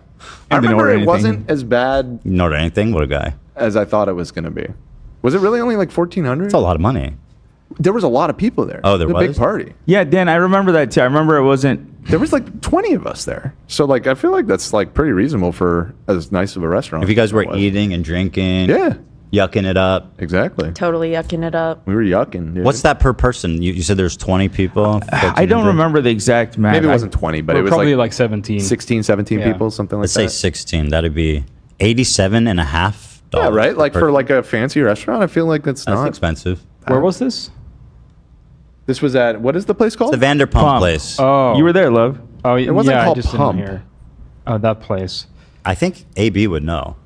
I didn't remember order it anything. wasn't as bad You didn't order anything? What a guy. as I thought it was going to be. Was it really only like 1,400? That's a lot of money. There was a lot of people there. Oh, there It was a big was? party. Yeah, Dan, I remember that too. I remember it wasn't. There was like 20 of us there. So like I feel like that's like pretty reasonable for as nice of a restaurant. If you guys as were it was. eating and drinking, Yeah, yucking it up. exactly. Totally yucking it up. We were yucking. Dude. What's that per person? You said there's 20 people? I don't 1,400? remember the exact math. Maybe it wasn't 20, but We're it was probably like like 17. 16, 17 Yeah. people, something like Let's say that. 16. That'd be $87.50. Yeah, right? Like for like a fancy restaurant, I feel like that's That's not expensive. Where was this? This was at, what is the place called? The Vanderpump Pump. place. Oh, You were there, love. Oh, It wasn't yeah, called I just Pump. didn't hear. Oh, that place. I think AB would know.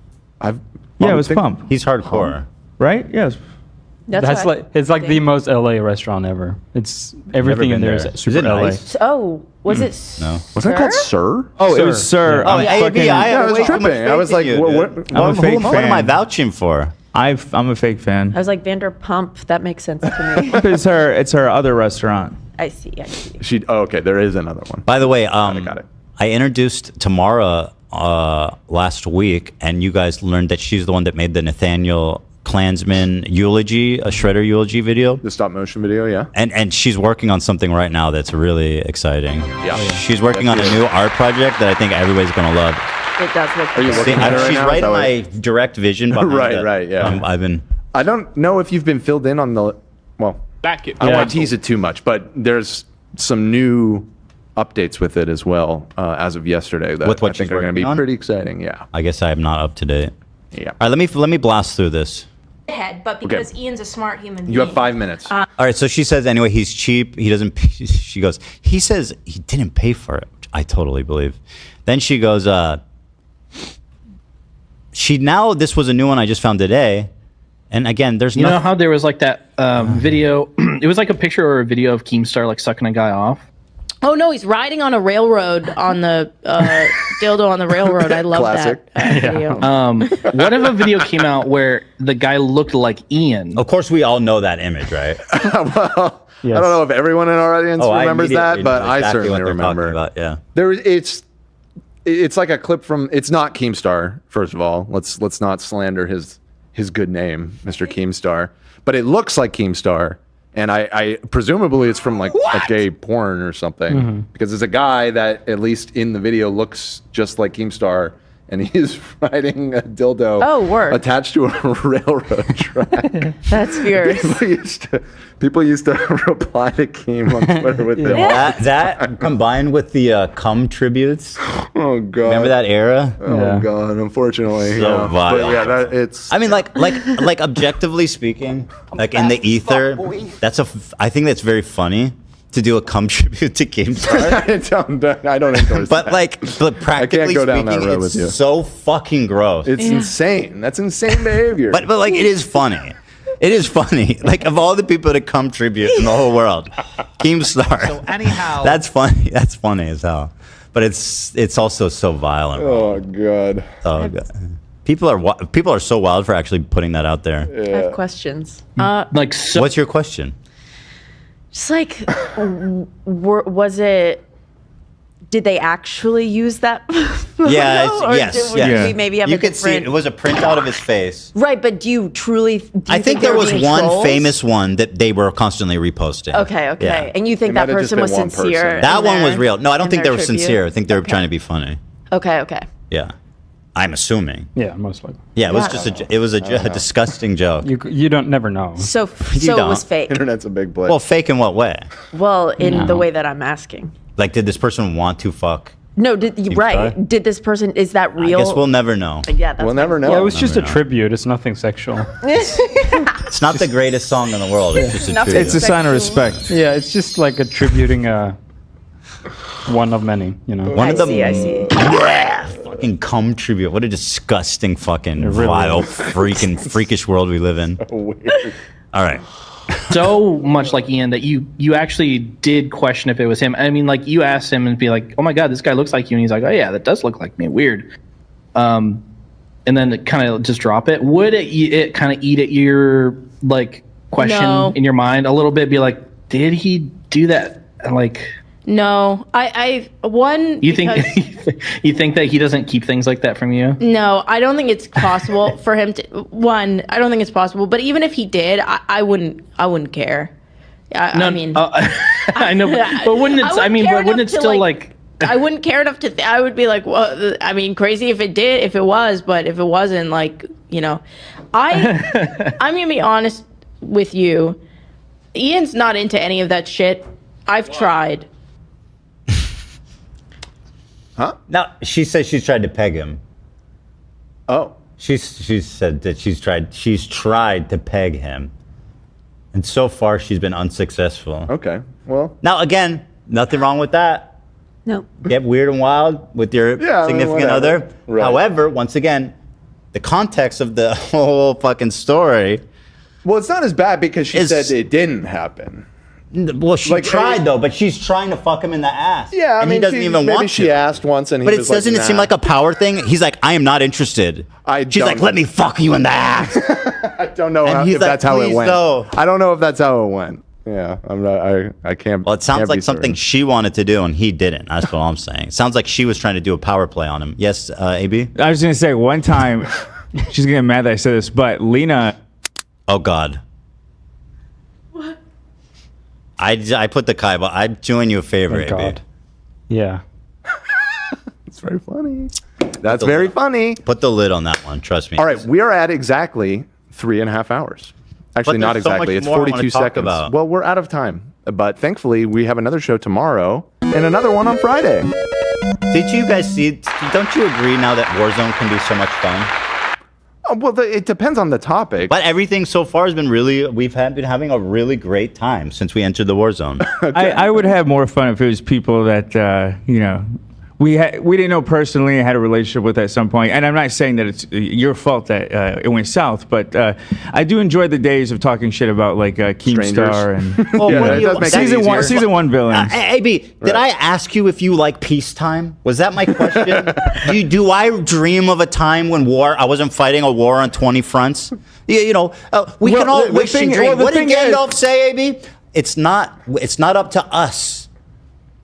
I've, Yeah, I it would was think- Pump, He's hardcore. right? Yes. That's what I like it's like the think. most LA restaurant ever. It's everything in been there there. is Is super it LA. nice? Oh, was it? No. Was that called Sir? Oh, it was Sir. Oh, I'm AB, fucking- Yeah, I was way too much tripping. I faith was in like, you, what, dude. I'm a fake What am I fan. vouching for? I'm a fake fan. I was like Vanderpump. That makes sense to me. It's her other restaurant. I see. I see. Okay, there is another one. By the way, got it. I introduced Tamara last week, and you guys learned that she's the one that made the Nathaniel Klansman eulogy, a Shredder eulogy video. The stop motion video, yeah. And she's working on something right now that's really exciting. Yeah. She's working on a new art project that I think everybody's going to love. It does look. Are you good. working on it right She's now? right Is in that my what- direct vision behind Right, it. right, yeah. I've been... I don't know if you've been filled in on the, well, Back it. I don't want to tease it too much, but there's some new updates with it as well as of yesterday that With what I think she's are going to be working on? pretty exciting. Yeah. I guess I'm not up to date. Yeah. All right, let me blast through this. Head, but because Ian's a smart human being. You have 5 minutes. All right, so she says anyway, he's cheap. He doesn't. She goes. He says he didn't pay for it, which I totally believe. Then she goes. This was a new one I just found today, and again, there's You know nothing. how there was like that video? It was like a picture or a video of Keemstar like sucking a guy off. Oh no, he's riding on a railroad on the dildo on the railroad. I love Classic. that video. What if a video came out where the guy looked like Ian? Of course, we all know that image, right? Well, I don't know if everyone in our audience remembers that, immediately but know I exactly certainly what they're talking remember. about, yeah. It's like a clip from. It's not Keemstar. First of all, let's not slander his good name, Mr. Keemstar. But it looks like Keemstar, and I presumably it's from like a gay porn or something, because it's a guy that at least in the video looks just like Keemstar, and he's riding a dildo. Oh, word. Attached to a railroad track. That's fierce. People used to reply to Keem on Twitter with it. That combined with the cum tributes. Oh god. Remember that era? Oh god, unfortunately. So yeah. vile. But yeah, it's I mean, like objectively speaking, like in the ether, I think that's very funny to do a cum tribute to Keemstar. I don't endorse But that. but practically go down that speaking, road it's with you. so fucking gross. It's insane. That's insane behavior. But like it is funny. It is funny. Like of all the people to come tribute in the whole world, Keemstar. So anyhow, that's funny. That's funny as hell. But it's also so violent. Oh god. Oh god. People are so wild for actually putting that out there. I have questions. Like, so What's your question? Just like, was it? Did they actually use that? Yeah. photo, or Yes. did Yes. we maybe have You a could see different? it was a printout of his face. Right, but do you truly? I think there was one famous one that they were constantly reposting. Okay, okay, Yeah. and you think It that might have just person was been one sincere? person. That in one was their- real. No, I don't in think they their were tribute? sincere. I think they were trying to be funny. Okay, okay. Yeah. I'm assuming. Yeah, most likely. Yeah, it was Yeah. just a disgusting joke. You don't never know. So You it was don't. fake. Internet's a big blip. Well, fake in what way? Well, in No. the way that I'm asking. Like, did this person want to fuck? No, right? sorry? Did this person? Is that real? I guess we'll never know. Yeah, that's We'll never know. Yeah, it was just a Never know. tribute. It's nothing sexual. It's not the greatest song in the world. It's just a Nothing tribute. It's a sign of respect. Yeah, it's just like attributing one of many. You know. One of the I see. Fucking cum tribute. What a disgusting fucking really vile freakish world we live in. Weird. All right. So much like Ian that you actually did question if it was him. I mean, like you asked him and be like, "Oh my God, this guy looks like you," and he's like, "Oh yeah, that does look like me." Weird. And then kind of just drop it. Would it kind of eat at your like question in your mind a little bit? Be like, did he do that? Like, No, I you think that he doesn't keep things like that from you? No, I don't think it's possible for him to. I don't think it's possible. But even if he did, I wouldn't care. I mean, I know, but wouldn't it? I mean, but wouldn't it still like? I wouldn't care enough to. I would be like, well, I mean, crazy if it was, but if it wasn't, like, you know, I'm gonna be honest with you. Ian's not into any of that shit. I've tried. Huh? Now she says she's tried to peg him. Oh. She's said that she's tried to peg him, and so far she's been unsuccessful. Okay. Well. Now again, nothing wrong with that. No. Get weird and wild with your significant other. Right. However, once again, the context of the whole fucking story. Well, it's not as bad because she said it didn't happen. Well, she tried though, but she's trying to fuck him in the ass. Yeah, I and mean, he doesn't even want to. She asked once, and he but was doesn't like, it seem like a power thing? He's like, I am not interested. She's like, let me fuck you in the ass. I don't know if that's how it went. I don't know if that's how it went. Yeah, I'm not. I can't. Well, it sounds like something she wanted to do and he didn't. That's what I'm saying. It sounds like she was trying to do a power play on him. Yes, AB. I was gonna say one time, she's gonna get mad that I said this, but Lena. Oh God. What? I put the Kaiba. I'd doing you a favor, AB. God. Yeah. It's very funny. That's very funny. Put the lid on that one. Trust me. All right, we are at exactly 3.5 hours. Actually, not there's so exactly. much It's more I wanna 42 talk seconds. about. Well, we're out of time. But thankfully, we have another show tomorrow and another one on Friday. Did you guys see? Don't you agree now that Warzone can be so much fun? Oh, well, it depends on the topic. But everything so far has been we've been having a really great time since we entered the Warzone. I would have more fun if it was people that we didn't know personally, had a relationship with at some point. And I'm not saying that it's your fault that it went south, but I do enjoy the days of talking shit about like Keemstar and season one villains. AB, did I ask you if you like peacetime? Was that my question? do I dream of a time when I wasn't fighting a war on 20 fronts? We can all wish and dream. What did Gandalf say, AB? It's not up to us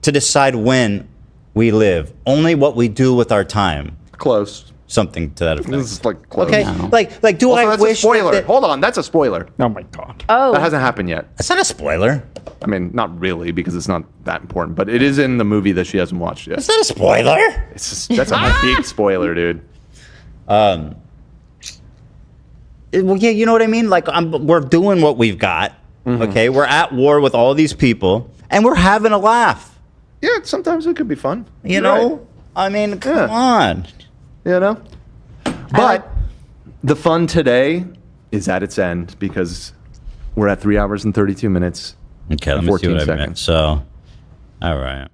to decide when we live, only what we do with our time. Close. Something to that effect. This is like close. Okay, No. like do Also, I that's wish a spoiler? that Hold on, that's a spoiler. Oh my God. Oh. That hasn't happened yet. That's not a spoiler. I mean, not really, because it's not that important, but it is in the movie that she hasn't watched yet. It's not a spoiler. That's a big spoiler, dude. Well, yeah, you know what I mean? Like, we're doing what we've got. Okay, we're at war with all these people, and we're having a laugh. Yeah, sometimes it could be fun. You know? I mean, come on. You know? But the fun today is at its end because we're at 3 hours and 32 minutes. Okay, let me see what I meant. So, all right.